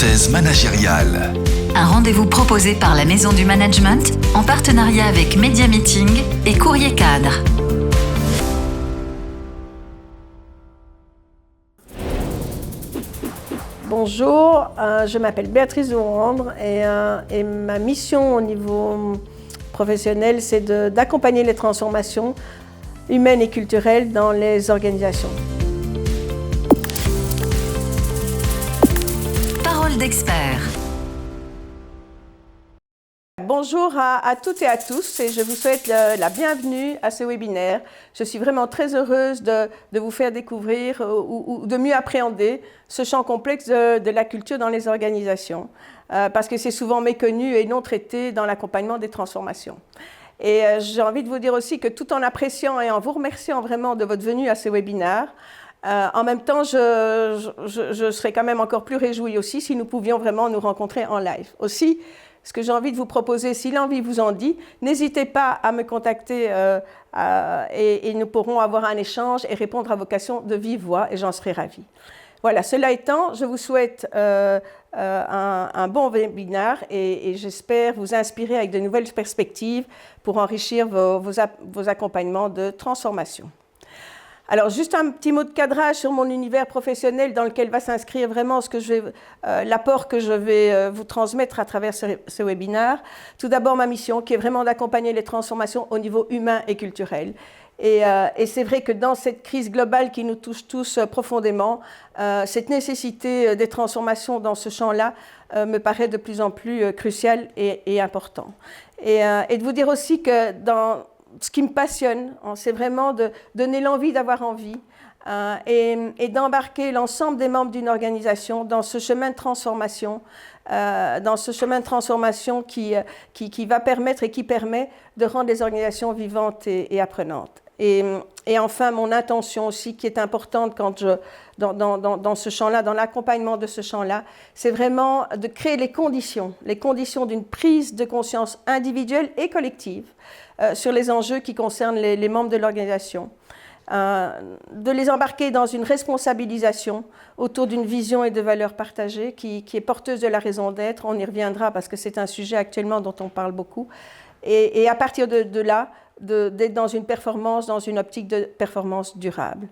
Parenthèse managériale. Un rendez-vous proposé par la Maison du Management en partenariat avec Media Meeting et Courrier Cadre. Bonjour, je m'appelle Béatrice Dourandre et ma mission au niveau professionnel, c'est d'accompagner les transformations humaines et culturelles dans les organisations. Parole d'expert. Bonjour à toutes et à tous et je vous souhaite la bienvenue à ce webinaire. Je suis vraiment très heureuse de vous faire découvrir ou de mieux appréhender ce champ complexe de la culture dans les organisations parce que c'est souvent méconnu et non traité dans l'accompagnement des transformations. Et j'ai envie de vous dire aussi que tout en appréciant et en vous remerciant vraiment de votre venue à ce webinaire, en même temps, je serais quand même encore plus réjouie aussi si nous pouvions vraiment nous rencontrer en live. Aussi, ce que j'ai envie de vous proposer, si l'envie vous en dit, n'hésitez pas à me contacter et nous pourrons avoir un échange et répondre à vos questions de vive voix et j'en serai ravie. Voilà, cela étant, je vous souhaite un bon webinaire et j'espère vous inspirer avec de nouvelles perspectives pour enrichir vos accompagnements de transformation. Alors, juste un petit mot de cadrage sur mon univers professionnel dans lequel va s'inscrire vraiment l'apport que je vais vous transmettre à travers ce webinaire. Tout d'abord, ma mission qui est vraiment d'accompagner les transformations au niveau humain et culturel. Et c'est vrai que dans cette crise globale qui nous touche tous profondément, cette nécessité des transformations dans ce champ-là me paraît de plus en plus cruciale et important. Et de vous dire aussi que ce qui me passionne, c'est vraiment de donner l'envie d'avoir envie et d'embarquer l'ensemble des membres d'une organisation dans ce chemin de transformation, qui va permettre et qui permet de rendre les organisations vivantes et apprenantes. Et enfin, mon intention aussi, qui est importante dans ce champ-là, dans l'accompagnement de ce champ-là, c'est vraiment de créer les conditions d'une prise de conscience individuelle et collective sur les enjeux qui concernent les membres de l'organisation, de les embarquer dans une responsabilisation autour d'une vision et de valeurs partagées qui est porteuse de la raison d'être. On y reviendra parce que c'est un sujet actuellement dont on parle beaucoup. Et à partir de là, d'être dans une optique de performance durable.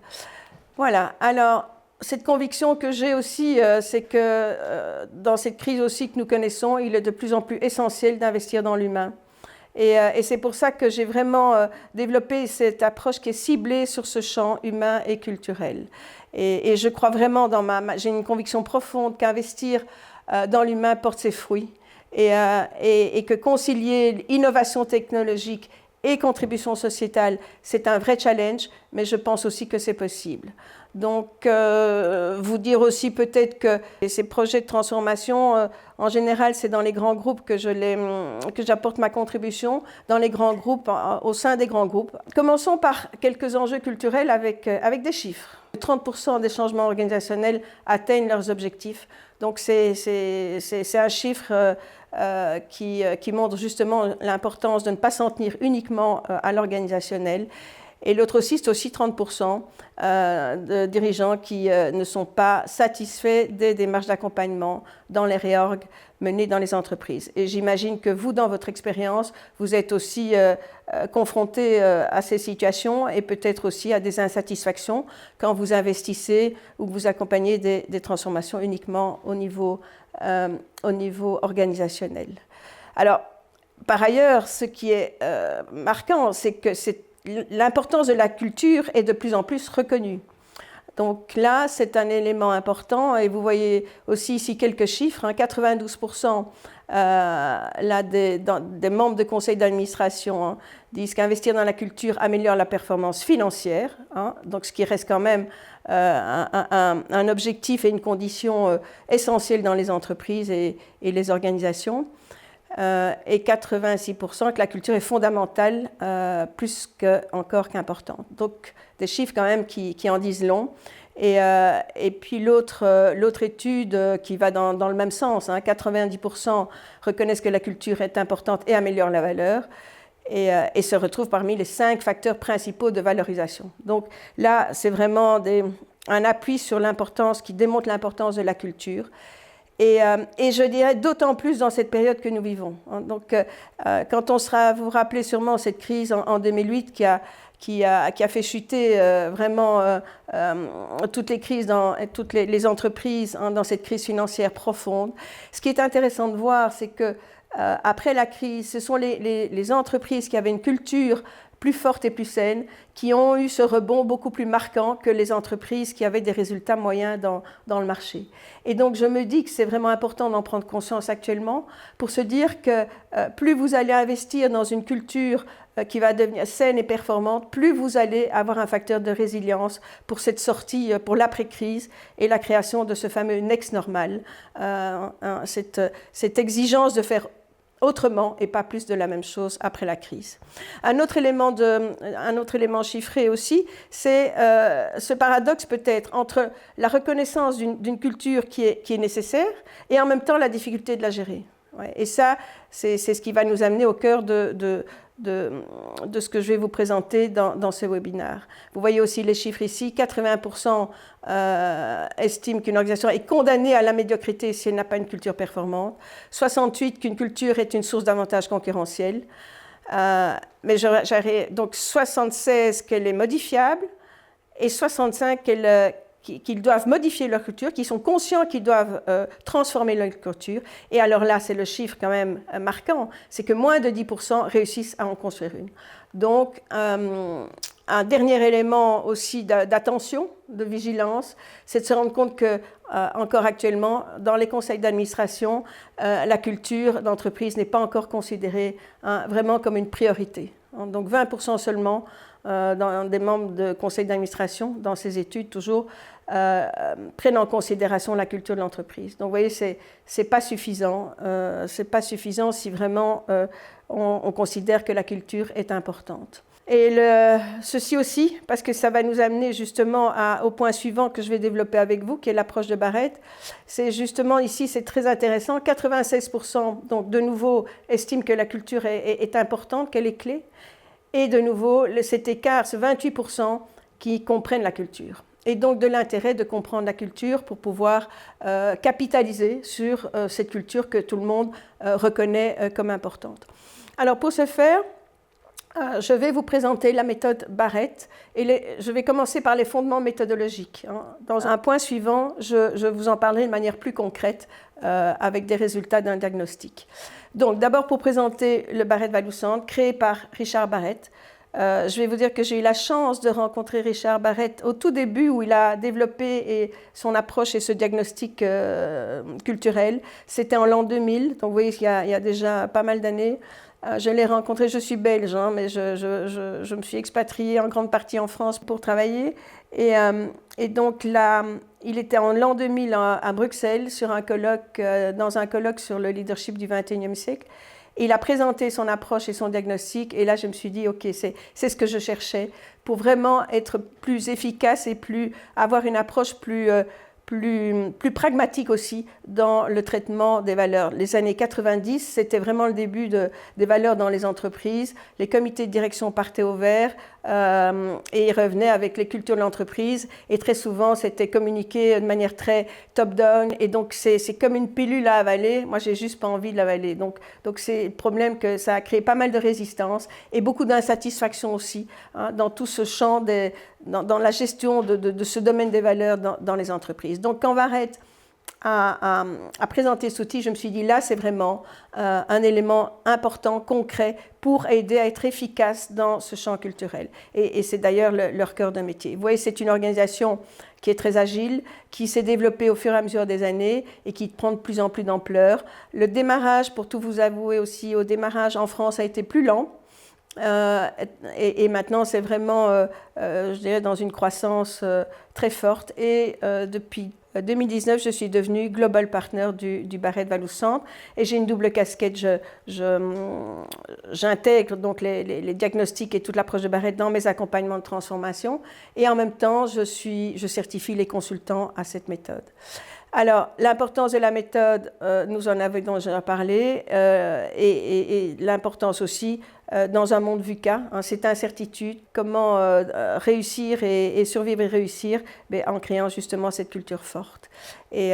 Voilà. Alors, cette conviction que j'ai aussi, c'est que dans cette crise aussi que nous connaissons, il est de plus en plus essentiel d'investir dans l'humain. Et c'est pour ça que j'ai vraiment développé cette approche qui est ciblée sur ce champ humain et culturel. Et je crois vraiment, j'ai une conviction profonde qu'investir dans l'humain porte ses fruits et que concilier innovation technologique et contribution sociétale, c'est un vrai challenge, mais je pense aussi que c'est possible. Donc, vous dire aussi peut-être que ces projets de transformation, en général, c'est dans les grands groupes que j'apporte ma contribution, dans les grands groupes, au sein des grands groupes. Commençons par quelques enjeux culturels avec des chiffres. 30% des changements organisationnels atteignent leurs objectifs. Donc, c'est un chiffre qui montre justement l'importance de ne pas s'en tenir uniquement à l'organisationnel. Et l'autre aussi, c'est aussi 30% de dirigeants qui ne sont pas satisfaits des démarches d'accompagnement dans les réorgs menées dans les entreprises. Et j'imagine que vous, dans votre expérience, vous êtes aussi confrontés à ces situations et peut-être aussi à des insatisfactions quand vous investissez ou que vous accompagnez des transformations uniquement au niveau organisationnel. Alors, par ailleurs, ce qui est marquant, c'est que l'importance de la culture est de plus en plus reconnue. Donc là, c'est un élément important et vous voyez aussi ici quelques chiffres. 92% des membres de conseil d'administration disent qu'investir dans la culture améliore la performance financière, donc ce qui reste quand même un objectif et une condition essentielle dans les entreprises et les organisations. Et 86% que la culture est fondamentale, plus encore qu'importante. Donc, des chiffres quand même qui en disent long. Et puis l'autre étude qui va dans le même sens, 90% reconnaissent que la culture est importante et améliore la valeur. Et se retrouve parmi les 5 facteurs principaux de valorisation. Donc là, c'est vraiment un appui sur l'importance, qui démontre l'importance de la culture. Et je dirais d'autant plus dans cette période que nous vivons. Donc, quand vous vous rappelez sûrement cette crise en 2008 qui a fait chuter vraiment toutes les crises, toutes les entreprises dans cette crise financière profonde. Ce qui est intéressant de voir, c'est que après la crise, ce sont les entreprises qui avaient une culture plus forte et plus saine qui ont eu ce rebond beaucoup plus marquant que les entreprises qui avaient des résultats moyens dans le marché. Et donc je me dis que c'est vraiment important d'en prendre conscience actuellement pour se dire que plus vous allez investir dans une culture qui va devenir saine et performante, plus vous allez avoir un facteur de résilience pour cette sortie, pour l'après-crise et la création de ce fameux next normal, cette exigence de faire autrement et pas plus de la même chose après la crise. Un autre élément chiffré aussi, c'est ce paradoxe peut-être entre la reconnaissance d'une culture qui est nécessaire et en même temps la difficulté de la gérer. Ouais. Et ça, c'est ce qui va nous amener au cœur de ce que je vais vous présenter dans ce webinaire. Vous voyez aussi les chiffres ici, 80% estiment qu'une organisation est condamnée à la médiocrité si elle n'a pas une culture performante, 68% qu'une culture est une source d'avantages concurrentiels, mais j'aurais donc 76% qu'elle est modifiable et 65% qu'ils doivent modifier leur culture, qu'ils sont conscients qu'ils doivent transformer leur culture. Et alors là, c'est le chiffre quand même marquant, c'est que moins de 10% réussissent à en construire une. Donc, un dernier élément aussi d'attention, de vigilance, c'est de se rendre compte que, encore actuellement, dans les conseils d'administration, la culture d'entreprise n'est pas encore considérée vraiment comme une priorité. Donc 20% seulement dans des membres de conseil d'administration, dans ces études toujours, prennent en considération la culture de l'entreprise. Donc vous voyez, c'est pas suffisant. C'est pas suffisant si vraiment on considère que la culture est importante. Et ceci aussi, parce que ça va nous amener justement au point suivant que je vais développer avec vous, qui est l'approche de Barrett. C'est justement ici, c'est très intéressant, 96% donc de nouveau estiment que la culture est importante, qu'elle est clé. Et de nouveau, cet écart, ce 28% qui comprennent la culture. Et donc de l'intérêt de comprendre la culture pour pouvoir capitaliser sur cette culture que tout le monde reconnaît comme importante. Alors pour ce faire, je vais vous présenter la méthode Barrett et je vais commencer par les fondements méthodologiques. Dans un point suivant, je vous en parlerai de manière plus concrète avec des résultats d'un diagnostic. Donc d'abord pour présenter le Barrett Value Centre créé par Richard Barrett. Je vais vous dire que j'ai eu la chance de rencontrer Richard Barrett au tout début où il a développé son approche et ce diagnostic culturel. C'était en l'an 2000, donc vous voyez qu'il y a déjà pas mal d'années. Je l'ai rencontré, je suis belge, mais je me suis expatriée en grande partie en France pour travailler. Et donc là, il était en l'an 2000 à Bruxelles sur dans un colloque sur le leadership du XXIe siècle. Et il a présenté son approche et son diagnostic. Et là, je me suis dit, OK, c'est ce que je cherchais pour vraiment être plus efficace et avoir une approche plus pragmatique aussi dans le traitement des valeurs. Les années 90, c'était vraiment le début des valeurs dans les entreprises. Les comités de direction partaient au vert et ils revenaient avec les cultures de l'entreprise. Et très souvent, c'était communiqué de manière très top-down. Et donc, c'est comme une pilule à avaler. Moi, j'ai juste pas envie de l'avaler. Donc c'est le problème que ça a créé pas mal de résistance et beaucoup d'insatisfaction aussi dans tout ce champ, dans la gestion de ce domaine des valeurs dans les entreprises. Donc, quand Barrett a présenté cet outil, je me suis dit, là, c'est vraiment un élément important, concret, pour aider à être efficace dans ce champ culturel. Et c'est d'ailleurs leur cœur de métier. Vous voyez, c'est une organisation qui est très agile, qui s'est développée au fur et à mesure des années et qui prend de plus en plus d'ampleur. Le démarrage, pour tout vous avouer aussi, au démarrage en France a été plus lent. Et maintenant, c'est vraiment, je dirais, dans une croissance très forte. Et depuis 2019, je suis devenue Global Partner du Barrett Value Centre et j'ai une double casquette. J'intègre donc les diagnostics et toute l'approche de Barrett dans mes accompagnements de transformation et en même temps, je certifie les consultants à cette méthode. Alors, l'importance de la méthode, nous en avons déjà parlé, et l'importance aussi dans un monde VUCA, cette incertitude, comment réussir et survivre et réussir en créant justement cette culture forte. Et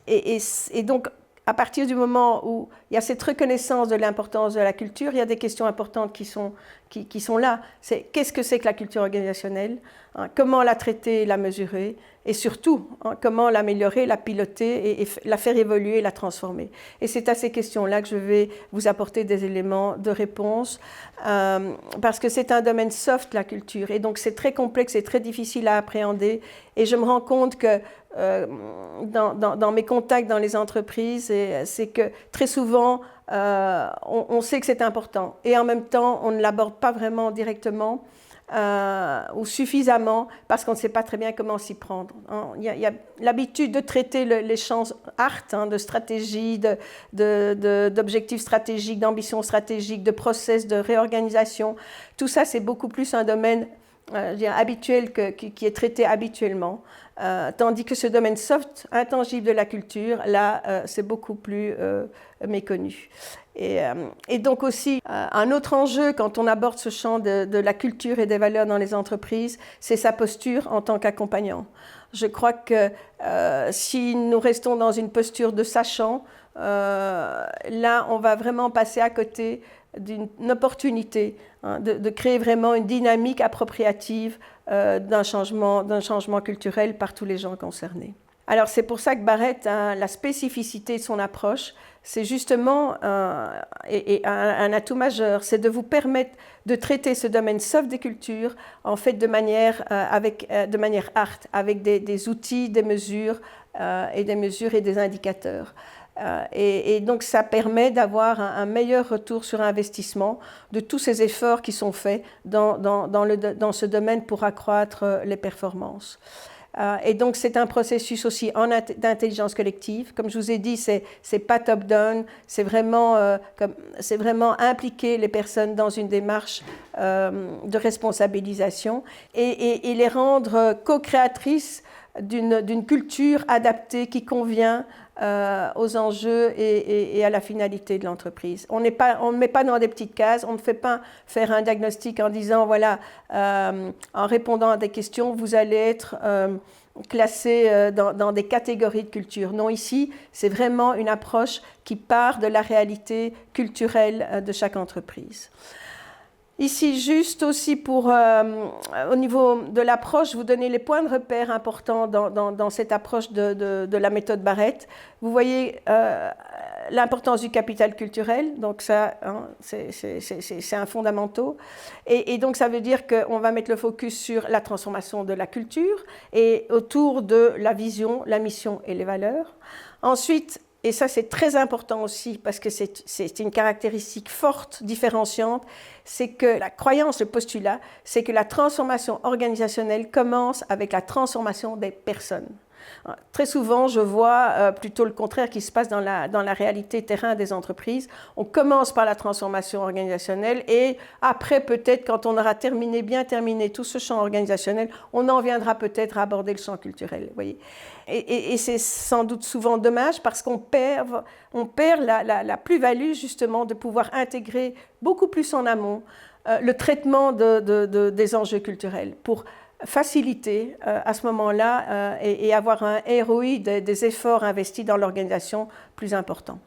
et donc, à partir du moment où il y a cette reconnaissance de l'importance de la culture, il y a des questions importantes qui sont là. C'est qu'est-ce que c'est que la culture organisationnelle, hein, comment la traiter, la mesurer, et surtout, hein, comment l'améliorer, la piloter et la faire évoluer, la transformer. Et c'est à ces questions-là que je vais vous apporter des éléments de réponse, parce que c'est un domaine soft, la culture, et donc c'est très complexe et très difficile à appréhender. Et je me rends compte que dans mes contacts dans les entreprises, c'est que très souvent, on sait que c'est important, et en même temps, on ne l'aborde pas vraiment directement, ou suffisamment, parce qu'on ne sait pas très bien comment s'y prendre. Il y a l'habitude de traiter les champs art, hein, de stratégie, d'objectifs stratégiques, d'ambitions stratégiques, de process, de réorganisation. Tout ça, c'est beaucoup plus un domaine habituel qui est traité habituellement. Tandis que ce domaine soft, intangible de la culture, là, c'est beaucoup plus méconnu. Et donc aussi, un autre enjeu quand on aborde ce champ de la culture et des valeurs dans les entreprises, c'est sa posture en tant qu'accompagnant. Je crois que si nous restons dans une posture de sachant, là, on va vraiment passer à côté d'une opportunité, hein, de créer vraiment une dynamique appropriative d'un changement culturel par tous les gens concernés. Alors c'est pour ça que Barrett, hein, la spécificité de son approche, c'est justement un atout majeur, c'est de vous permettre de traiter ce domaine soft des cultures en fait de manière art, avec des outils, des mesures et des indicateurs. Et donc ça permet d'avoir un meilleur retour sur investissement de tous ces efforts qui sont faits dans ce domaine pour accroître les performances. Et donc c'est un processus aussi d'intelligence collective. Comme je vous ai dit, c'est pas top-down, c'est vraiment impliquer les personnes dans une démarche de responsabilisation et les rendre co-créatrices d'une culture adaptée qui convient aux enjeux et à la finalité de l'entreprise. On ne met pas dans des petites cases, on ne fait pas faire un diagnostic en disant, voilà, en répondant à des questions, vous allez être classé dans des catégories de culture. Non, ici, c'est vraiment une approche qui part de la réalité culturelle de chaque entreprise. Ici, juste aussi au niveau de l'approche, vous donner les points de repère importants dans cette approche de la méthode Barrett. Vous voyez l'importance du capital culturel, donc ça, hein, c'est un fondamental. Et donc, ça veut dire qu'on va mettre le focus sur la transformation de la culture et autour de la vision, la mission et les valeurs. Ensuite, et ça c'est très important aussi parce que c'est une caractéristique forte, différenciante, c'est que la croyance, le postulat, c'est que la transformation organisationnelle commence avec la transformation des personnes. Très souvent, je vois plutôt le contraire qui se passe dans la réalité terrain des entreprises. On commence par la transformation organisationnelle et après, peut-être, quand on aura bien terminé tout ce champ organisationnel, on en viendra peut-être à aborder le champ culturel. Vous voyez. Et c'est sans doute souvent dommage parce qu'on perd la plus-value justement de pouvoir intégrer beaucoup plus en amont le traitement des enjeux culturels pour faciliter à ce moment-là et avoir un ROI des efforts investis dans l'organisation plus important.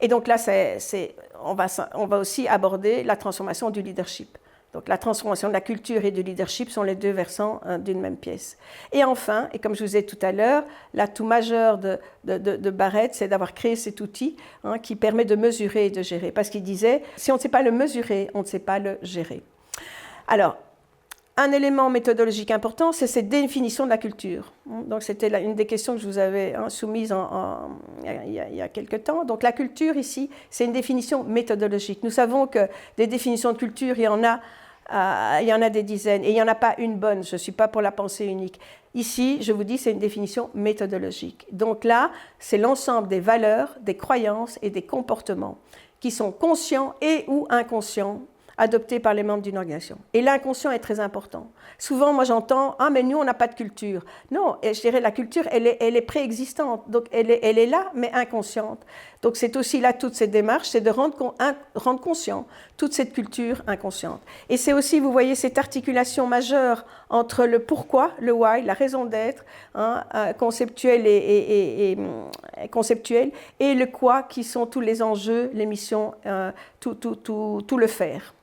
Et donc là, on va aussi aborder la transformation du leadership. Donc la transformation de la culture et du leadership sont les deux versants d'une même pièce. Et enfin, et comme je vous ai dit tout à l'heure, l'atout majeur de Barrett, c'est d'avoir créé cet outil qui permet de mesurer et de gérer. Parce qu'il disait, si on ne sait pas le mesurer, on ne sait pas le gérer. Alors, un élément méthodologique important, c'est cette définition de la culture. Donc, c'était une des questions que je vous avais soumise il y a quelque temps. Donc, la culture, ici, c'est une définition méthodologique. Nous savons que des définitions de culture, il y en a des dizaines, et il n'y en a pas une bonne. Je ne suis pas pour la pensée unique. Ici, je vous dis, c'est une définition méthodologique. Donc là, c'est l'ensemble des valeurs, des croyances et des comportements qui sont conscients et ou inconscients, adoptés par les membres d'une organisation. Et l'inconscient est très important. Souvent, moi, j'entends « Ah, mais nous, on n'a pas de culture. » Non, et je dirais la culture, elle est préexistante. Donc, elle est là, mais inconsciente. Donc, c'est aussi là toute cette démarche, c'est de rendre conscient toute cette culture inconsciente. Et c'est aussi, vous voyez, cette articulation majeure entre le pourquoi, le why, la raison d'être, conceptuelle et conceptuel, et le quoi, qui sont tous les enjeux, les missions, tout le faire.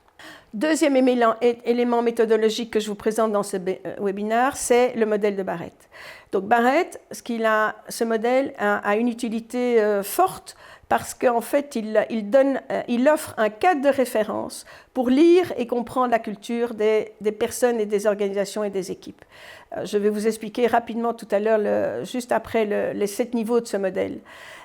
Deuxième élément méthodologique que je vous présente dans ce webinaire, c'est le modèle de Barrett. Donc Barrett, ce modèle a une utilité forte parce qu'en fait, il offre un cadre de référence pour lire et comprendre la culture des personnes et des organisations et des équipes. Je vais vous expliquer rapidement tout à l'heure, juste après les 7 niveaux de ce modèle.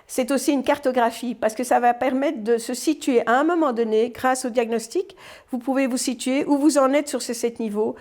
C'est aussi une cartographie parce que ça va permettre de se situer à un moment donné, grâce au diagnostic, vous pouvez vous situer où vous en êtes sur ces 7 niveaux,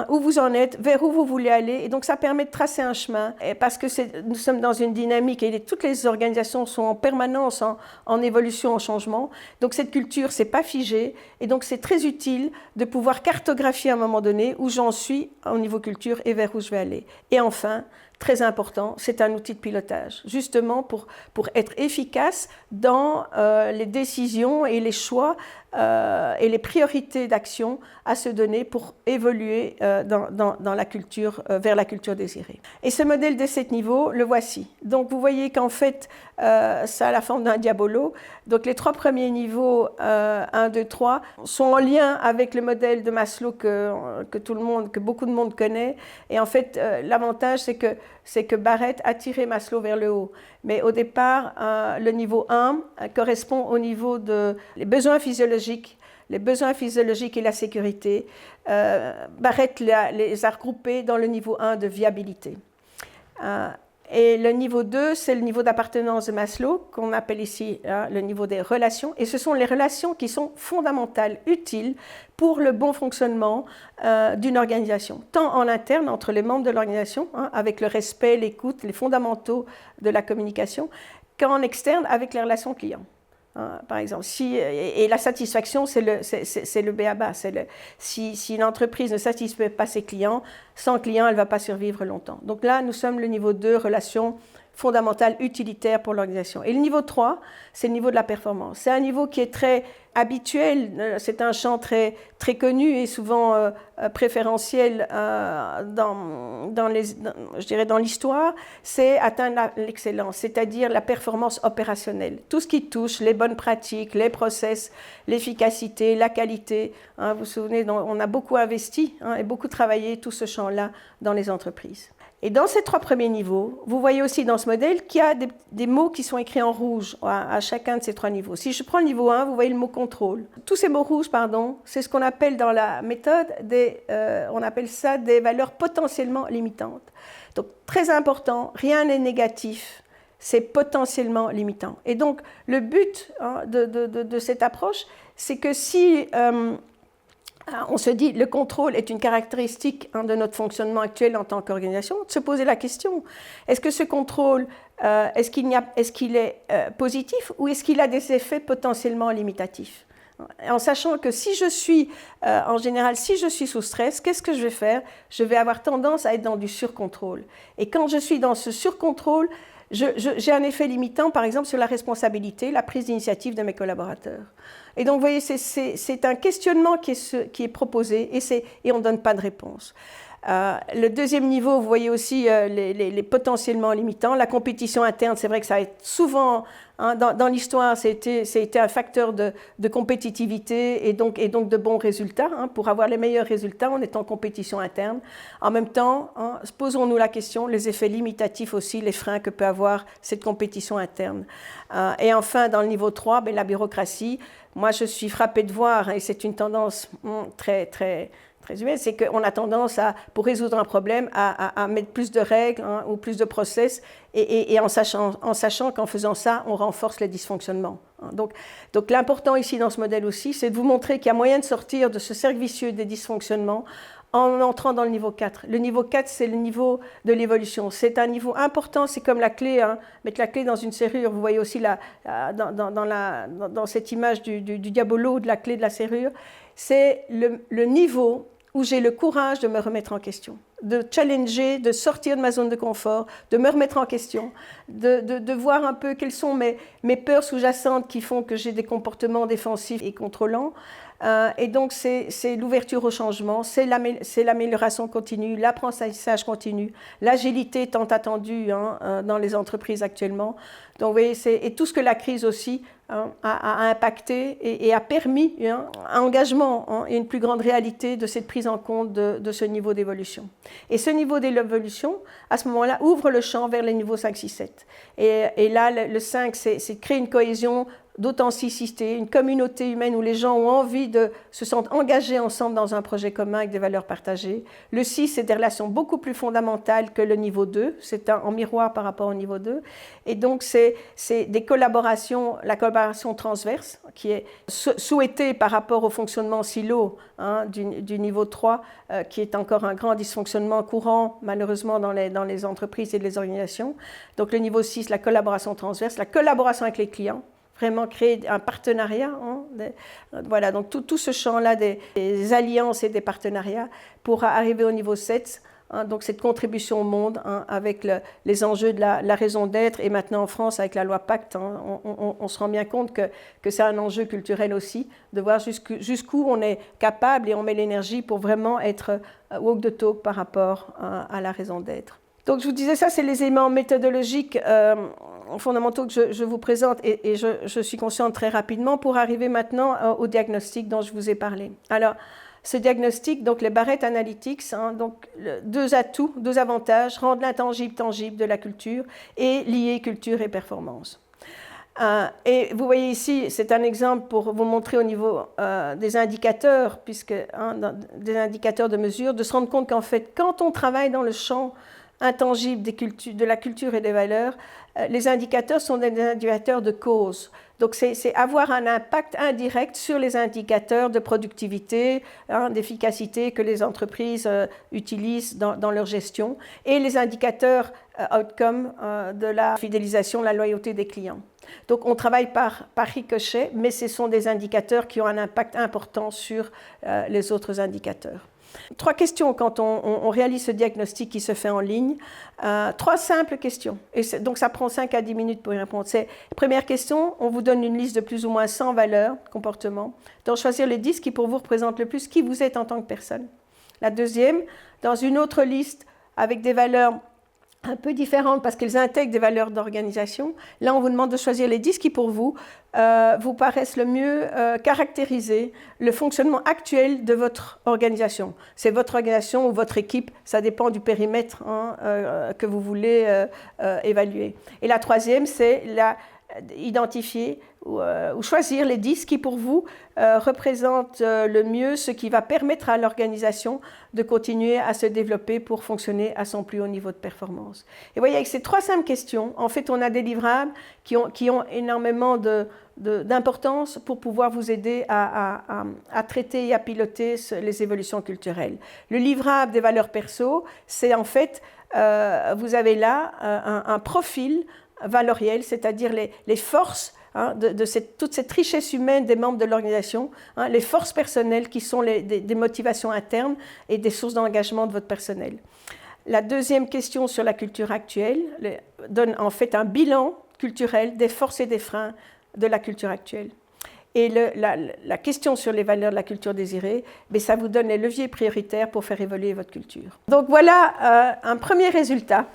où vous en êtes, vers où vous voulez aller, et donc ça permet de tracer un chemin, et parce que nous sommes dans une dynamique et toutes les organisations sont en permanence en évolution, en changement, donc cette culture, c'est pas figé, et donc c'est très utile de pouvoir cartographier à un moment donné où j'en suis au niveau culture et vers où je vais aller. Et enfin, très important, c'est un outil de pilotage, justement pour être efficace dans les décisions et les choix et les priorités d'action à se donner pour évoluer dans la culture, vers la culture désirée. Et ce modèle des 7 niveaux, le voici. Donc vous voyez qu'en fait, ça a la forme d'un diabolo. Donc les 3 premiers niveaux, 1, 2, 3, sont en lien avec le modèle de Maslow que beaucoup de monde connaît. Et en fait, l'avantage, c'est que Barrett a tiré Maslow vers le haut. Mais au départ, le niveau 1 correspond au niveau des besoins physiologiques. Les besoins physiologiques et la sécurité. Barrett les a regroupés dans le niveau 1 de viabilité. Et le niveau 2, c'est le niveau d'appartenance de Maslow, qu'on appelle ici le niveau des relations. Et ce sont les relations qui sont fondamentales, utiles pour le bon fonctionnement d'une organisation, tant en interne, entre les membres de l'organisation, avec le respect, l'écoute, les fondamentaux de la communication, qu'en externe, avec les relations clients. Par exemple, et la satisfaction, c'est le b.a.-ba. Si une entreprise ne satisfait pas ses clients, sans clients, elle ne va pas survivre longtemps. Donc là, nous sommes le niveau 2, relations fondamentales, utilitaires pour l'organisation. Et le niveau 3, c'est le niveau de la performance. C'est un niveau qui est très habituel, c'est un champ très, très connu et souvent préférentiel je dirais dans l'histoire, c'est atteindre l'excellence, c'est-à-dire la performance opérationnelle. Tout ce qui touche les bonnes pratiques, les process, l'efficacité, la qualité. Vous vous souvenez, on a beaucoup investi et beaucoup travaillé tout ce champ-là dans les entreprises. Et dans ces 3 premiers niveaux, vous voyez aussi dans ce modèle qu'il y a des mots qui sont écrits en rouge à chacun de ces 3 niveaux. Si je prends le niveau 1, vous voyez le mot contrôle. Tous ces mots rouges, c'est ce qu'on appelle dans la méthode, on appelle ça des valeurs potentiellement limitantes. Donc très important, rien n'est négatif, c'est potentiellement limitant. Et donc le but de cette approche, c'est que si... on se dit, le contrôle est une caractéristique de notre fonctionnement actuel en tant qu'organisation, de se poser la question, est-ce que ce contrôle, est-ce qu'il est positif ou est-ce qu'il a des effets potentiellement limitatifs? En sachant que si je suis, en général, si je suis sous stress, qu'est-ce que je vais faire? Je vais avoir tendance à être dans du surcontrôle. Et quand je suis dans ce surcontrôle, j'ai un effet limitant, par exemple, sur la responsabilité, la prise d'initiative de mes collaborateurs. Et donc, vous voyez, c'est un questionnement qui est proposé et on ne donne pas de réponse. Le deuxième niveau, vous voyez aussi les potentiellement limitants. La compétition interne, c'est vrai que ça a été souvent, dans l'histoire, c'était un facteur de compétitivité et donc de bons résultats. Pour avoir les meilleurs résultats, on est en compétition interne. En même temps, posons-nous la question, les effets limitatifs aussi, les freins que peut avoir cette compétition interne. Et enfin, dans le niveau 3, la bureaucratie. Moi, je suis frappée de voir, et c'est une tendance très, très, très humaine, c'est qu'on a tendance, pour résoudre un problème, à mettre plus de règles ou plus de process, et en sachant qu'en faisant ça, on renforce les dysfonctionnements. Donc l'important ici dans ce modèle aussi, c'est de vous montrer qu'il y a moyen de sortir de ce cercle vicieux des dysfonctionnements en entrant dans le niveau 4. Le niveau 4, c'est le niveau de l'évolution. C'est un niveau important, c'est comme la clé, mettre la clé dans une serrure. Vous voyez aussi dans cette image du diabolo, de la clé de la serrure. C'est le niveau où j'ai le courage de me remettre en question, de challenger, de sortir de ma zone de confort, de me remettre en question, de voir un peu quelles sont mes peurs sous-jacentes qui font que j'ai des comportements défensifs et contrôlants, Et donc, c'est l'ouverture au changement, c'est l'amélioration continue, l'apprentissage continu, l'agilité tant attendue dans les entreprises actuellement. Donc, vous voyez, et tout ce que la crise aussi a impacté et a permis un engagement et une plus grande réalité de cette prise en compte de ce niveau d'évolution. Et ce niveau d'évolution, à ce moment-là, ouvre le champ vers les niveaux 5, 6, 7. Et là, le 5, c'est créer une cohésion d'authenticité, une communauté humaine où les gens ont envie de se sentir engagés ensemble dans un projet commun avec des valeurs partagées. Le 6, c'est des relations beaucoup plus fondamentales que le niveau 2, c'est en miroir par rapport au niveau 2. Et donc, c'est des collaborations, la collaboration transverse, qui est souhaitée par rapport au fonctionnement silo du niveau 3, qui est encore un grand dysfonctionnement courant, malheureusement, dans les entreprises et les organisations. Donc, le niveau 6, la collaboration transverse, la collaboration avec les clients, vraiment créer un partenariat. Voilà, donc tout ce champ-là des alliances et des partenariats pour arriver au niveau 7, donc cette contribution au monde avec les enjeux de la raison d'être et maintenant en France avec la loi Pacte, on se rend bien compte que c'est un enjeu culturel aussi, de voir jusqu'où on est capable et on met l'énergie pour vraiment être walk the talk par rapport à la raison d'être. Donc je vous disais ça, c'est les éléments méthodologiques fondamentaux que je vous présente et je suis consciente très rapidement pour arriver maintenant au diagnostic dont je vous ai parlé. Alors, ce diagnostic, donc les Barrett Analytics, donc deux atouts, deux avantages, rendre l'intangible tangible de la culture et lier culture et performance. Et vous voyez ici, c'est un exemple pour vous montrer au niveau des indicateurs, des indicateurs de mesure, de se rendre compte qu'en fait, quand on travaille dans le champ intangible de la culture et des valeurs, les indicateurs sont des indicateurs de cause. Donc, c'est avoir un impact indirect sur les indicateurs de productivité, d'efficacité que les entreprises utilisent dans leur gestion et les indicateurs outcome de la fidélisation, la loyauté des clients. Donc, on travaille par ricochet, mais ce sont des indicateurs qui ont un impact important sur les autres indicateurs. 3 questions quand on réalise ce diagnostic qui se fait en ligne. 3 simples questions. Et donc, ça prend 5 à 10 minutes pour y répondre. Première question, on vous donne une liste de plus ou moins 100 valeurs, comportements, dont choisir les 10 qui pour vous représentent le plus qui vous êtes en tant que personne. La deuxième, dans une autre liste avec des valeurs un peu différentes parce qu'elles intègrent des valeurs d'organisation. Là, on vous demande de choisir les 10 qui, pour vous, vous paraissent le mieux caractériser le fonctionnement actuel de votre organisation. C'est votre organisation ou votre équipe, ça dépend du périmètre que vous voulez évaluer. Et la troisième, c'est identifier ou choisir les 10 qui, pour vous, représentent le mieux ce qui va permettre à l'organisation de continuer à se développer pour fonctionner à son plus haut niveau de performance. Et vous voyez, avec ces 3 simples questions, en fait, on a des livrables qui ont énormément d'importance pour pouvoir vous aider à traiter et à piloter les évolutions culturelles. Le livrable des valeurs perso, c'est en fait, vous avez là un profil valoriel, c'est-à-dire les forces toute cette richesse humaine des membres de l'organisation, les forces personnelles qui sont des motivations internes et des sources d'engagement de votre personnel. La deuxième question sur la culture actuelle donne en fait un bilan culturel des forces et des freins de la culture actuelle. Et la question sur les valeurs de la culture désirée, ça vous donne les leviers prioritaires pour faire évoluer votre culture. Donc voilà un premier résultat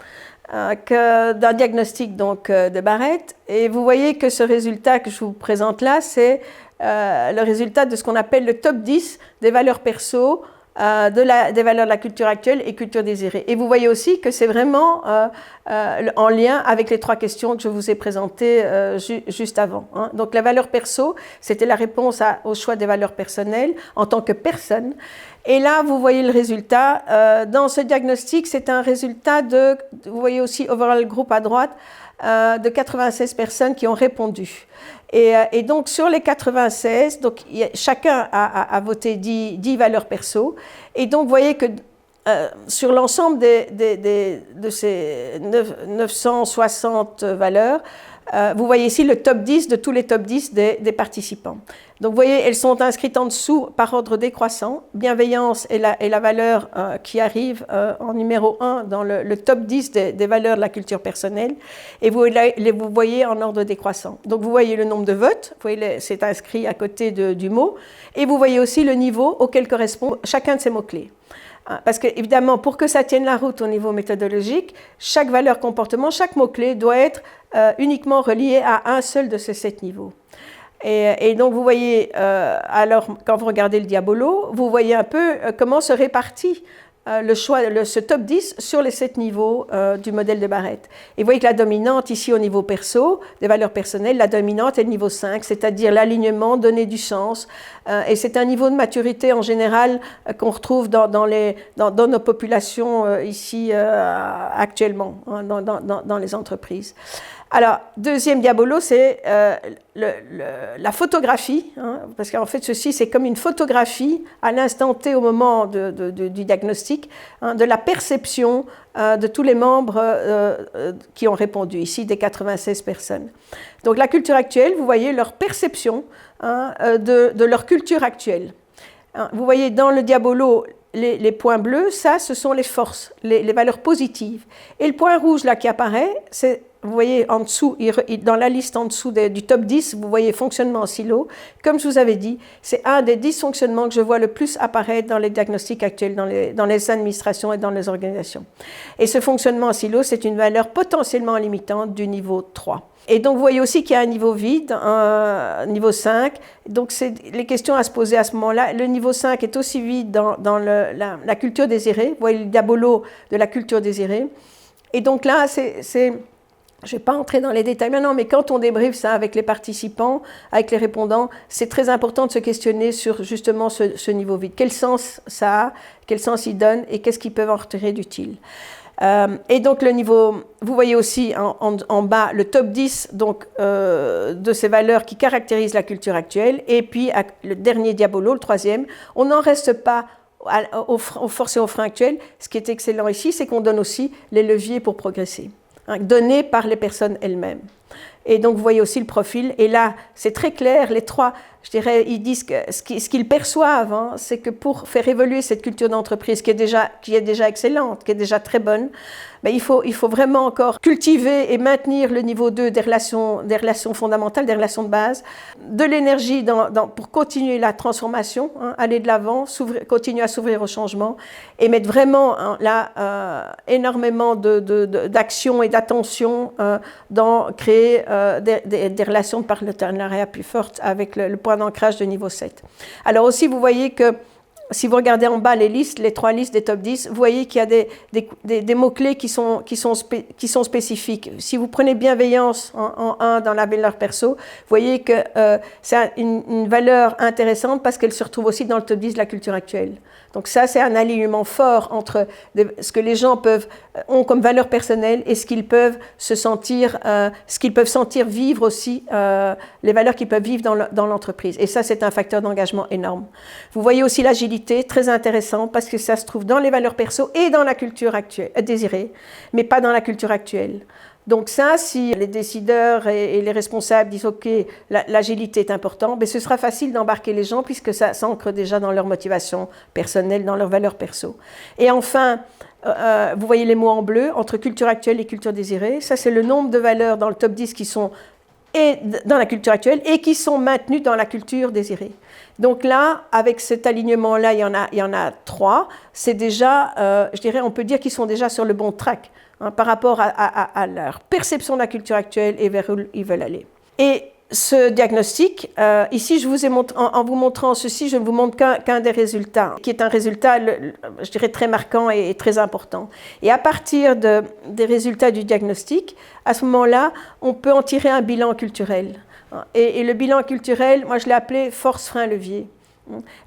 d'un diagnostic de Barrett. Et vous voyez que ce résultat que je vous présente là, c'est le résultat de ce qu'on appelle le top 10 des valeurs perso, des valeurs de la culture actuelle et culture désirée. Et vous voyez aussi que c'est vraiment en lien avec les 3 questions que je vous ai présentées juste avant. Donc la valeur perso, c'était la réponse au choix des valeurs personnelles en tant que personne. Et là, vous voyez le résultat. Dans ce diagnostic, c'est un résultat vous voyez aussi overall group à droite, de 96 personnes qui ont répondu. Et donc, sur les 96, donc, chacun a voté 10 valeurs perso. Et donc, vous voyez que sur l'ensemble de ces 960 valeurs, Vous voyez ici le top 10 de tous les top 10 des participants. Donc vous voyez, elles sont inscrites en dessous par ordre décroissant. Bienveillance est la valeur qui arrive en numéro 1 dans le top 10 des valeurs de la culture personnelle. Et vous voyez en ordre décroissant. Donc vous voyez le nombre de votes, vous voyez, c'est inscrit à côté du mot. Et vous voyez aussi le niveau auquel correspond chacun de ces mots-clés. Parce que, évidemment, pour que ça tienne la route au niveau méthodologique, chaque valeur comportement, chaque mot-clé doit être uniquement relié à un seul de ces 7 niveaux. Et donc, vous voyez, alors, quand vous regardez le diabolo, vous voyez un peu comment se répartit ce top 10 sur les 7 niveaux du modèle de Barrett. Et vous voyez que la dominante, ici au niveau perso, des valeurs personnelles, la dominante est le niveau 5, c'est-à-dire l'alignement, donner du sens. Et c'est un niveau de maturité en général qu'on retrouve dans nos populations ici actuellement, hein, dans les entreprises. Alors, deuxième diabolo, c'est la photographie, hein, parce qu'en fait, ceci, c'est comme une photographie à l'instant T au moment du diagnostic, hein, de la perception de tous les membres qui ont répondu, ici des 96 personnes. Donc, la culture actuelle, vous voyez leur perception, hein, de leur culture actuelle. Hein, vous voyez dans le diabolo, les points bleus, ça, ce sont les forces, les valeurs positives. Et le point rouge, là, qui apparaît, c'est... Vous voyez en dessous, dans la liste en dessous du top 10, vous voyez fonctionnement en silo. Comme je vous avais dit, c'est un des 10 fonctionnements que je vois le plus apparaître dans les diagnostics actuels, dans les administrations et dans les organisations. Et ce fonctionnement en silo, c'est une valeur potentiellement limitante du niveau 3. Et donc, vous voyez aussi qu'il y a un niveau vide, un niveau 5. Donc, c'est les questions à se poser à ce moment-là. Le niveau 5 est aussi vide dans la culture désirée. Vous voyez le diabolo de la culture désirée. Et donc là, je ne vais pas entrer dans les détails maintenant, mais quand on débriefe ça avec les participants, avec les répondants, c'est très important de se questionner sur justement ce niveau vide. Quel sens ça a, quel sens il donne et qu'est-ce qu'ils peuvent en retirer d'utile. Et donc le niveau, vous voyez aussi en bas le top 10 donc, de ces valeurs qui caractérisent la culture actuelle. Et puis le dernier diabolo, le troisième, on n'en reste pas aux forces et aux freins actuels. Ce qui est excellent ici, c'est qu'on donne aussi les leviers pour progresser. Donnés par les personnes elles-mêmes. Et donc, vous voyez aussi le profil. Et là, c'est très clair, les trois, je dirais, ils disent que ce qu'ils perçoivent, hein, c'est que pour faire évoluer cette culture d'entreprise qui est déjà excellente, qui est déjà très bonne, ben, il faut vraiment encore cultiver et maintenir le niveau 2 des relations fondamentales, des relations de base, de l'énergie pour continuer la transformation, hein, aller de l'avant, continuer à s'ouvrir au changement et mettre vraiment hein, là énormément d'action et d'attention dans créer des relations de partenariat plus fortes avec le point d'ancrage de niveau 7. Alors aussi, vous voyez que si vous regardez en bas les 3 listes des top 10, vous voyez qu'il y a des mots-clés qui sont spécifiques. Si vous prenez bienveillance en 1 dans la valeur perso, vous voyez que c'est une valeur intéressante parce qu'elle se retrouve aussi dans le top 10 de la culture actuelle. Donc ça, c'est un alignement fort entre ce que les gens ont comme valeur personnelle et ce qu'ils peuvent sentir vivre aussi, les valeurs qu'ils peuvent vivre dans l'entreprise. Et ça, c'est un facteur d'engagement énorme. Vous voyez aussi l'agilité, très intéressant, parce que ça se trouve dans les valeurs perso et dans la culture actuelle, désirée, mais pas dans la culture actuelle. Donc ça, si les décideurs et les responsables disent « Ok, l'agilité est important », ben ce sera facile d'embarquer les gens puisque ça s'ancre déjà dans leur motivation personnelle, dans leurs valeurs perso. Et enfin, vous voyez les mots en bleu, entre culture actuelle et culture désirée. Ça, c'est le nombre de valeurs dans le top 10 qui sont dans la culture actuelle et qui sont maintenues dans la culture désirée. Donc là, avec cet alignement-là, il y en a 3. C'est déjà, je dirais, on peut dire qu'ils sont déjà sur le bon track. Par rapport à leur perception de la culture actuelle et vers où ils veulent aller. Et ce diagnostic, ici, je vous ai en vous montrant ceci, je ne vous montre qu'un des résultats, qui est un résultat, je dirais, très marquant et très important. Et à partir des résultats du diagnostic, à ce moment-là, on peut en tirer un bilan culturel. Et le bilan culturel, moi, je l'ai appelé force, frein, levier.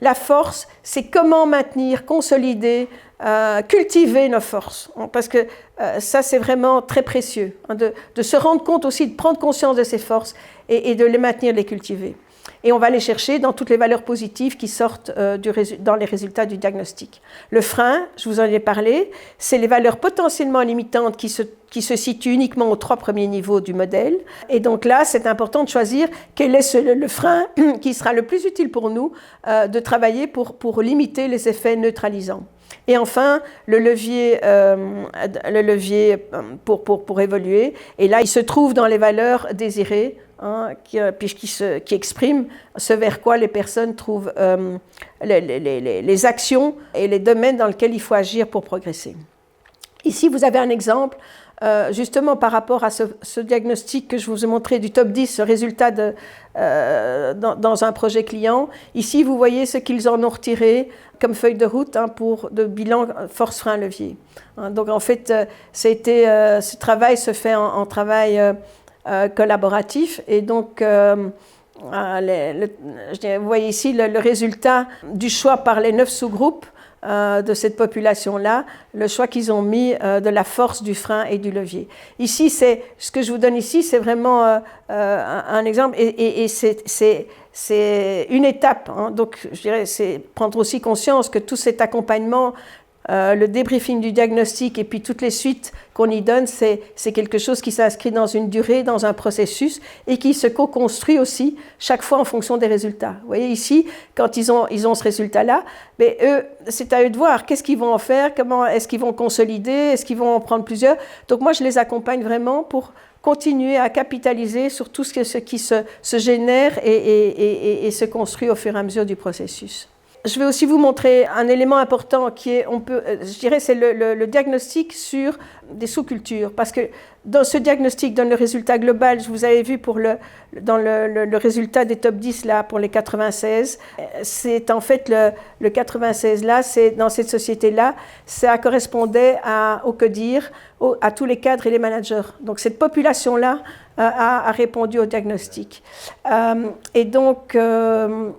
La force, c'est comment maintenir, consolider, cultiver nos forces, parce que ça c'est vraiment très précieux, hein, de se rendre compte aussi, de prendre conscience de ces forces et de les maintenir, de les cultiver. et on va les chercher dans toutes les valeurs positives qui sortent dans les résultats du diagnostic. Le frein, je vous en ai parlé, c'est les valeurs potentiellement limitantes qui se situent uniquement aux 3 premiers niveaux du modèle. Et donc là, c'est important de choisir quel est le frein qui sera le plus utile pour nous de travailler pour limiter les effets neutralisants. Et enfin, le levier pour évoluer. Et là, il se trouve dans les valeurs désirées, qui expriment ce vers quoi les personnes trouvent les actions et les domaines dans lesquels il faut agir pour progresser. Ici, vous avez un exemple, justement par rapport à ce diagnostic que je vous ai montré du top 10, ce résultat dans un projet client. Ici, vous voyez ce qu'ils en ont retiré comme feuille de route pour de bilan force, frein, levier. Donc en fait, ce travail se fait en travail collaboratif et donc vous voyez ici le résultat du choix par les 9 sous-groupes de cette population-là, le choix qu'ils ont mis de la force, du frein et du levier. Ici, ce que je vous donne ici, c'est vraiment un exemple et c'est une étape. Donc, je dirais, c'est prendre aussi conscience que tout cet accompagnement, le débriefing du diagnostic et puis toutes les suites qu'on y donne, c'est quelque chose qui s'inscrit dans une durée, dans un processus et qui se co-construit aussi chaque fois en fonction des résultats. Vous voyez ici, quand ils ont ce résultat-là, mais eux, c'est à eux de voir qu'est-ce qu'ils vont en faire, comment est-ce qu'ils vont consolider, est-ce qu'ils vont en prendre plusieurs. Donc moi, je les accompagne vraiment pour continuer à capitaliser sur tout ce qui se génère et se construit au fur et à mesure du processus. Je vais aussi vous montrer un élément important qui est, je dirais, c'est le diagnostic sur des sous-cultures. Parce que dans ce diagnostic donne le résultat global, je vous avais vu dans le résultat des top 10 là, pour les 96. C'est en fait le 96 là, c'est dans cette société-là, ça correspondait au CODIR, à tous les cadres et les managers. Donc cette population-là a répondu au diagnostic. Et donc ce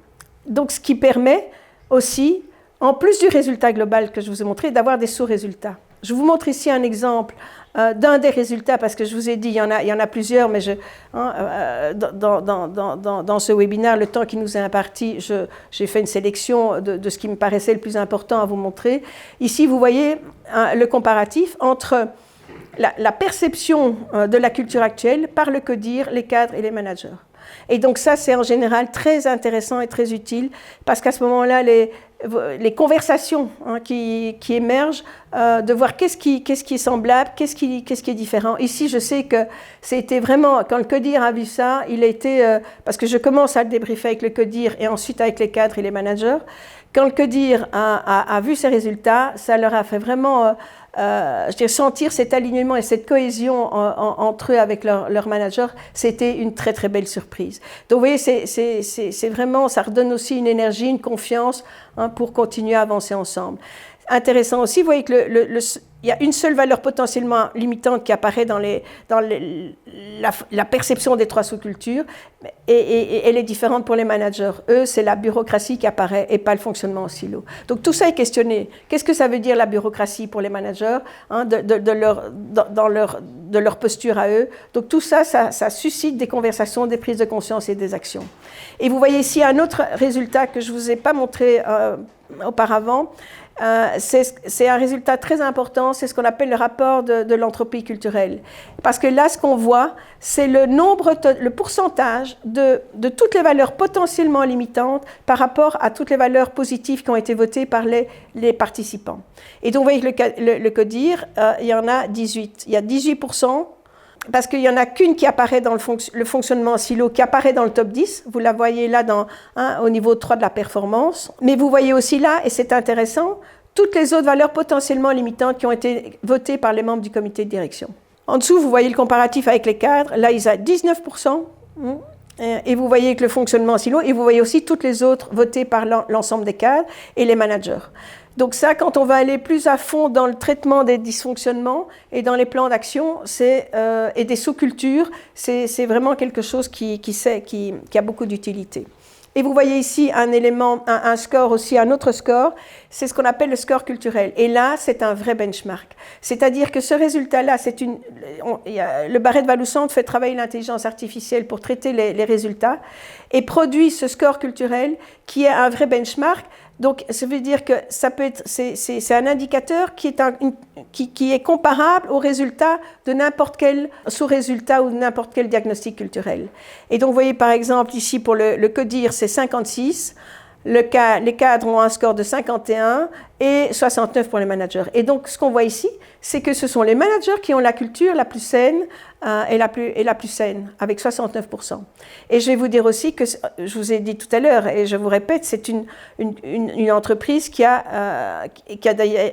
qui permet aussi, en plus du résultat global que je vous ai montré, d'avoir des sous-résultats. Je vous montre ici un exemple d'un des résultats, parce que je vous ai dit, il y en a plusieurs, mais dans ce webinaire, le temps qui nous est imparti, j'ai fait une sélection de ce qui me paraissait le plus important à vous montrer. Ici, vous voyez le comparatif entre la perception de la culture actuelle par le CODIR, les cadres et les managers. Et donc ça, c'est en général très intéressant et très utile, parce qu'à ce moment-là, les conversations qui émergent, de voir qu'est-ce qui est semblable, qu'est-ce qui est différent. Ici, je sais que c'était vraiment, quand le CODIR a vu ça, il a été, parce que je commence à le débriefer avec le CODIR et ensuite avec les cadres et les managers, quand le CODIR a vu ces résultats, ça leur a fait vraiment sentir cet alignement et cette cohésion entre eux avec leur manager. C'était une très très belle surprise. Donc vous voyez, c'est vraiment, ça redonne aussi une énergie, une confiance pour continuer à avancer ensemble. Intéressant aussi, vous voyez que il y a une seule valeur potentiellement limitante qui apparaît dans la perception des 3 sous-cultures et elle est différente pour les managers. Eux, c'est la bureaucratie qui apparaît et pas le fonctionnement en silo. Donc tout ça est questionné. Qu'est-ce que ça veut dire la bureaucratie pour les managers de leur posture à eux? Donc tout ça suscite des conversations, des prises de conscience et des actions. Et vous voyez ici un autre résultat que je ne vous ai pas montré auparavant. C'est un résultat très important, c'est ce qu'on appelle le rapport de l'entropie culturelle. Parce que là, ce qu'on voit, c'est le pourcentage de toutes les valeurs potentiellement limitantes par rapport à toutes les valeurs positives qui ont été votées par les participants. Et donc, vous voyez que le CODIR, il y en a 18. Il y a 18%. Parce qu'il n'y en a qu'une qui apparaît dans le fonctionnement en silo, qui apparaît dans le top 10. Vous la voyez là au niveau 3 de la performance. Mais vous voyez aussi là, et c'est intéressant, toutes les autres valeurs potentiellement limitantes qui ont été votées par les membres du comité de direction. En dessous, vous voyez le comparatif avec les cadres. Là, ils ont 19%. Et vous voyez que le fonctionnement en silo, et vous voyez aussi toutes les autres votées par l'ensemble des cadres et les managers. Donc ça, quand on va aller plus à fond dans le traitement des dysfonctionnements et dans les plans d'action et des sous-cultures, c'est vraiment quelque chose qui a beaucoup d'utilité. Et vous voyez ici un élément, un score aussi, un autre score, c'est ce qu'on appelle le score culturel. Et là, c'est un vrai benchmark. C'est-à-dire que ce résultat-là, le Barrett-Valoussante fait travailler l'intelligence artificielle pour traiter les résultats et produit ce score culturel qui est un vrai benchmark. Donc, ça veut dire que ça peut être, c'est un indicateur qui est comparable aux résultats de n'importe quel sous-résultat ou de n'importe quel diagnostic culturel. Et donc, vous voyez par exemple ici pour le CODIR, c'est 56. Les cadres ont un score de 51 et 69 pour les managers. Et donc, ce qu'on voit ici, c'est que ce sont les managers qui ont la culture la plus saine et la plus saine, avec 69%. Et je vais vous dire aussi que, je vous ai dit tout à l'heure, et je vous répète, c'est une entreprise qui a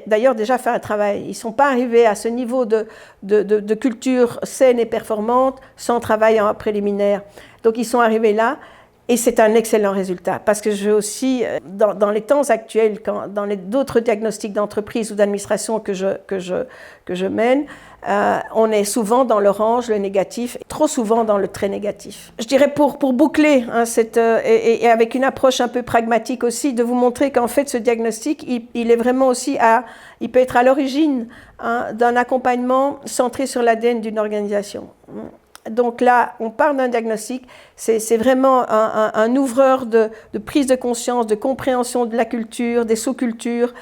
d'ailleurs déjà fait un travail. Ils ne sont pas arrivés à ce niveau de culture saine et performante sans travail en préliminaire. Donc, ils sont arrivés là. Et c'est un excellent résultat, parce que je veux aussi, dans les temps actuels, dans d'autres diagnostics d'entreprise ou d'administration que je mène, on est souvent dans l'orange, le négatif, et trop souvent dans le très négatif. Je dirais pour boucler, et avec une approche un peu pragmatique aussi, de vous montrer qu'en fait ce diagnostic, il est vraiment aussi il peut être à l'origine d'un accompagnement centré sur l'ADN d'une organisation. Donc là, on parle d'un diagnostic, c'est vraiment un ouvreur de prise de conscience, de compréhension de la culture, des sous-cultures,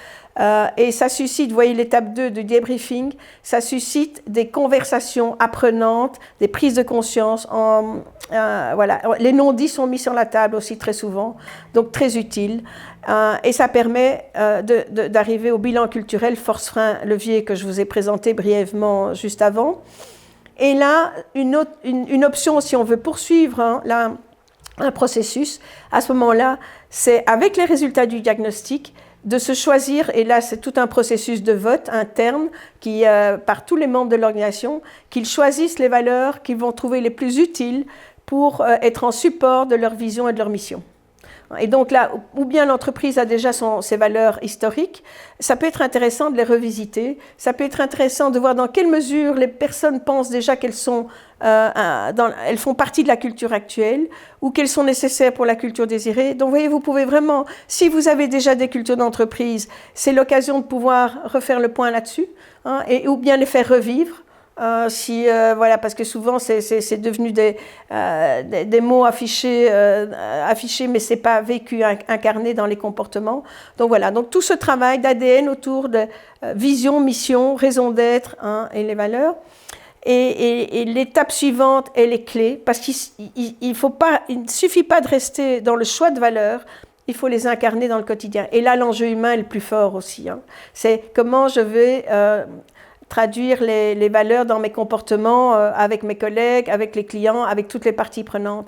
et ça suscite, vous voyez l'étape 2 du débriefing, ça suscite des conversations apprenantes, des prises de conscience. Voilà. Les non-dits sont mis sur la table aussi très souvent, donc très utile, et ça permet d'arriver au bilan culturel, force, frein, levier que je vous ai présenté brièvement juste avant. Et là, une option, si on veut poursuivre un processus, à ce moment-là, c'est avec les résultats du diagnostic, de se choisir, et là c'est tout un processus de vote interne par tous les membres de l'organisation, qu'ils choisissent les valeurs qu'ils vont trouver les plus utiles pour être en support de leur vision et de leur mission. Et donc là, ou bien l'entreprise a déjà ses valeurs historiques, ça peut être intéressant de les revisiter, ça peut être intéressant de voir dans quelle mesure les personnes pensent déjà qu'elles elles font partie de la culture actuelle ou qu'elles sont nécessaires pour la culture désirée. Donc vous voyez, vous pouvez vraiment, si vous avez déjà des cultures d'entreprise, c'est l'occasion de pouvoir refaire le point là-dessus, ou bien les faire revivre. Voilà, parce que souvent c'est devenu des mots affichés, mais c'est pas vécu, incarné dans les comportements. Donc voilà, donc tout ce travail d'ADN autour de vision, mission, raison d'être, et les valeurs. Et l'étape suivante, elle est clé, parce qu'il ne suffit pas de rester dans le choix de valeurs. Il faut les incarner dans le quotidien. Et là, l'enjeu humain est le plus fort aussi. C'est comment je vais traduire les valeurs dans mes comportements avec mes collègues, avec les clients, avec toutes les parties prenantes.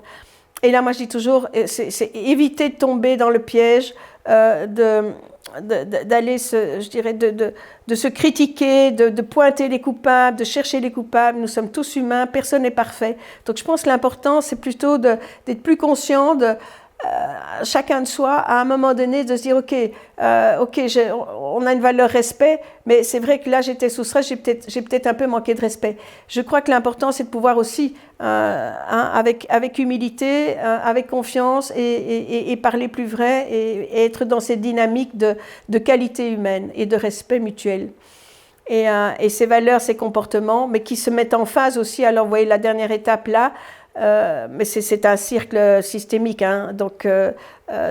Et là, moi, je dis toujours, c'est éviter de tomber dans le piège d'aller de se critiquer, de pointer les coupables, de chercher les coupables. Nous sommes tous humains, personne n'est parfait. Donc, je pense que l'important, c'est plutôt d'être plus conscient chacun de soi, à un moment donné, de se dire on a une valeur respect, mais c'est vrai que là j'étais sous stress, j'ai peut-être un peu manqué de respect. Je crois que l'important c'est de pouvoir aussi, avec humilité, avec confiance et parler plus vrai et être dans cette dynamique de qualité humaine et de respect mutuel. Et ces valeurs, ces comportements, mais qui se mettent en phase aussi. Alors vous voyez la dernière étape là, mais c'est un cercle systémique, donc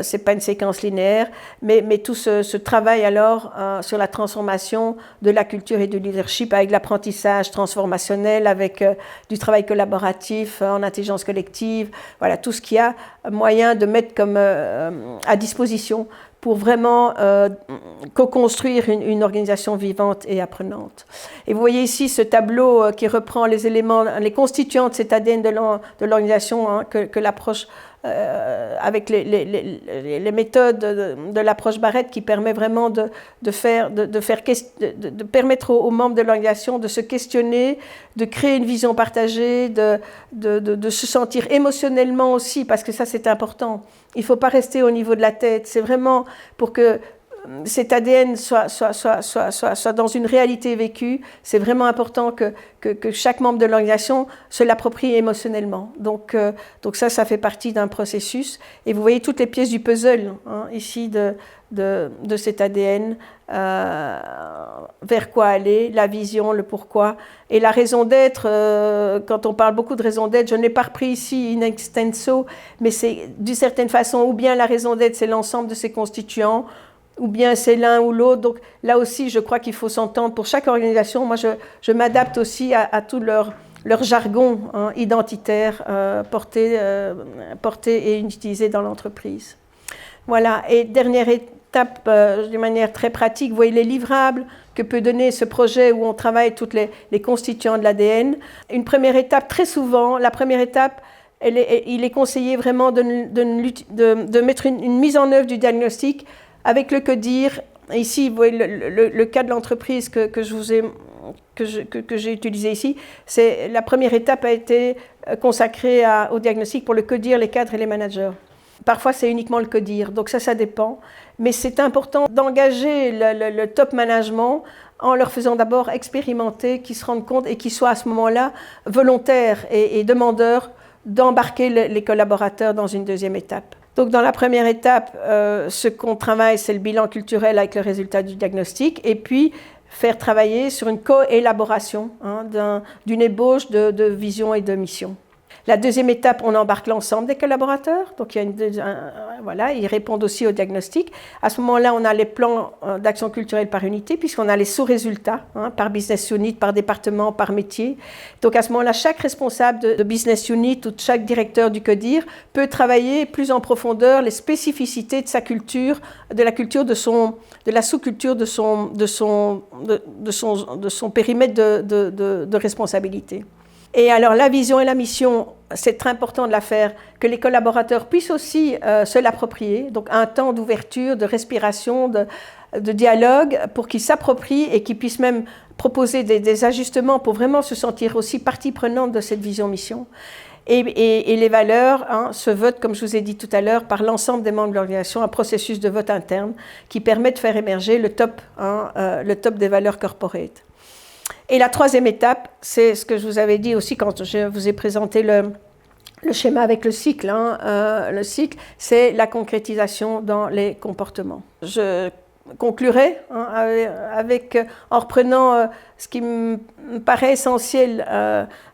c'est pas une séquence linéaire, mais tout ce travail alors sur la transformation de la culture et du leadership avec l'apprentissage transformationnel, avec du travail collaboratif en intelligence collective, voilà tout ce qu'il y a moyen de mettre comme à disposition pour vraiment co-construire une organisation vivante et apprenante. Et vous voyez ici ce tableau qui reprend les éléments, les constituants de cet ADN de l'organisation, que l'approche avec les méthodes de l'approche Barrett qui permet vraiment de permettre aux membres de l'organisation de se questionner, de créer une vision partagée, de se sentir émotionnellement aussi, parce que ça c'est important. Il ne faut pas rester au niveau de la tête. C'est vraiment pour que cet ADN soit dans une réalité vécue, c'est vraiment important que chaque membre de l'organisation se l'approprie émotionnellement. Donc ça fait partie d'un processus. Et vous voyez toutes les pièces du puzzle ici de cet ADN, vers quoi aller, la vision, le pourquoi. Et la raison d'être, quand on parle beaucoup de raison d'être, je ne l'ai pas repris ici in extenso, mais c'est d'une certaine façon, ou bien la raison d'être, c'est l'ensemble de ses constituants, ou bien c'est l'un ou l'autre. Donc là aussi, je crois qu'il faut s'entendre pour chaque organisation. Moi, je m'adapte aussi à tout leur jargon identitaire porté et utilisé dans l'entreprise. Voilà, et dernière étape, de manière très pratique, vous voyez les livrables que peut donner ce projet où on travaille toutes les constituants de l'ADN. Une première étape, très souvent, la première étape, il est conseillé vraiment de mettre une mise en œuvre du diagnostic avec le que dire. Ici, vous voyez le cas de l'entreprise que j'ai utilisé ici, la première étape a été consacrée au diagnostic pour le que dire, les cadres et les managers. Parfois, c'est uniquement le que dire, donc ça dépend. Mais c'est important d'engager le top management en leur faisant d'abord expérimenter, qu'ils se rendent compte et qu'ils soient à ce moment-là volontaires et demandeurs d'embarquer les collaborateurs dans une deuxième étape. Donc dans la première étape, ce qu'on travaille, c'est le bilan culturel avec le résultat du diagnostic, et puis faire travailler sur une co-élaboration d'une ébauche de vision et de mission. La deuxième étape, on embarque l'ensemble des collaborateurs, donc ils répondent aussi au diagnostic. À ce moment-là, on a les plans d'action culturelle par unité, puisqu'on a les sous-résultats, par business unit, par département, par métier. Donc à ce moment-là, chaque responsable de business unit ou chaque directeur du CODIR peut travailler plus en profondeur les spécificités de sa culture, de la culture de la sous-culture de son périmètre de responsabilité. Et alors la vision et la mission, c'est très important de la faire, que les collaborateurs puissent aussi se l'approprier, donc un temps d'ouverture, de respiration, de dialogue, pour qu'ils s'approprient et qu'ils puissent même proposer des ajustements pour vraiment se sentir aussi partie prenante de cette vision-mission. Et les valeurs se votent, comme je vous ai dit tout à l'heure, par l'ensemble des membres de l'organisation, un processus de vote interne qui permet de faire émerger le top des valeurs corporate. Et la troisième étape, c'est ce que je vous avais dit aussi quand je vous ai présenté le schéma avec le cycle. Le cycle, c'est la concrétisation dans les comportements. Je conclurai en reprenant ce qui me paraît essentiel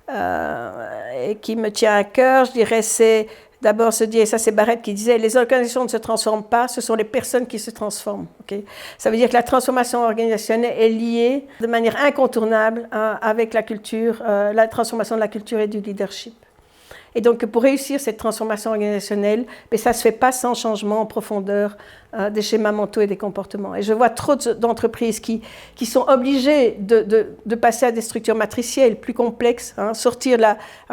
et qui me tient à cœur. Je dirais c'est d'abord se dire, et ça c'est Barrett qui disait, les organisations ne se transforment pas, ce sont les personnes qui se transforment. Okay? Ça veut dire que la transformation organisationnelle est liée de manière incontournable avec la culture, la transformation de la culture et du leadership. Et donc pour réussir cette transformation organisationnelle, ça ne se fait pas sans changement en profondeur des schémas mentaux et des comportements. Et je vois trop d'entreprises qui sont obligées de passer à des structures matricielles plus complexes, sortir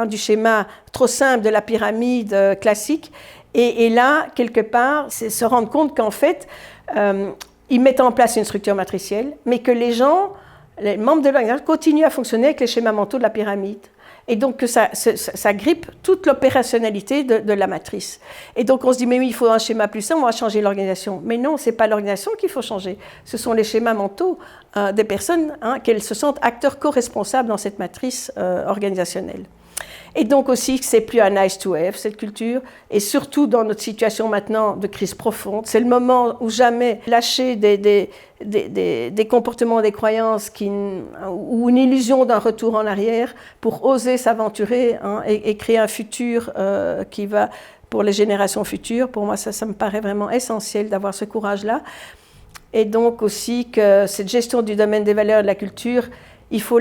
du schéma trop simple de la pyramide classique. Et là, quelque part, c'est se rendre compte qu'en fait, ils mettent en place une structure matricielle, mais que les membres de l'organisation continuent à fonctionner avec les schémas mentaux de la pyramide. Et donc que ça grippe toute l'opérationnalité de la matrice. Et donc on se dit, mais oui, il faut un schéma plus simple, on va changer l'organisation. Mais non, ce n'est pas l'organisation qu'il faut changer. Ce sont les schémas mentaux des personnes, qu'elles se sentent acteurs co-responsables dans cette matrice organisationnelle. Et donc aussi, c'est plus un nice to have, cette culture, et surtout dans notre situation maintenant de crise profonde, c'est le moment où jamais lâcher des comportements, des croyances ou une illusion d'un retour en arrière pour oser s'aventurer et créer un futur qui va pour les générations futures. Pour moi, ça me paraît vraiment essentiel d'avoir ce courage-là. Et donc aussi que cette gestion du domaine des valeurs et de la culture, il faut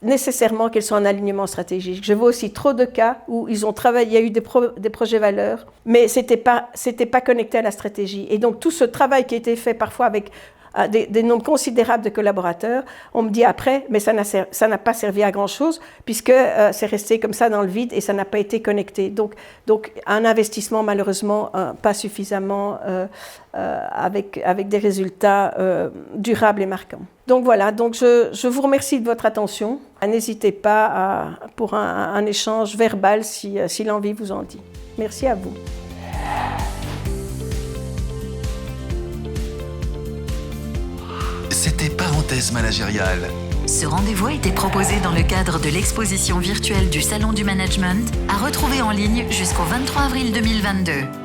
nécessairement qu'elles soient en alignement stratégique. Je vois aussi trop de cas où ils ont travaillé, il y a eu des projets valeurs, mais c'était pas connecté à la stratégie. Et donc tout ce travail qui a été fait parfois avec des nombres considérables de collaborateurs, on me dit après, mais ça n'a pas servi à grand-chose puisque c'est resté comme ça dans le vide et ça n'a pas été connecté. Donc un investissement malheureusement pas suffisamment avec des résultats durables et marquants. Donc voilà, donc je vous remercie de votre attention. N'hésitez pas pour un échange verbal si l'envie vous en dit. Merci à vous. c'était Parenthèse managériale. Ce rendez-vous a été proposé dans le cadre de l'exposition virtuelle du Salon du Management, à retrouver en ligne jusqu'au 23 avril 2022.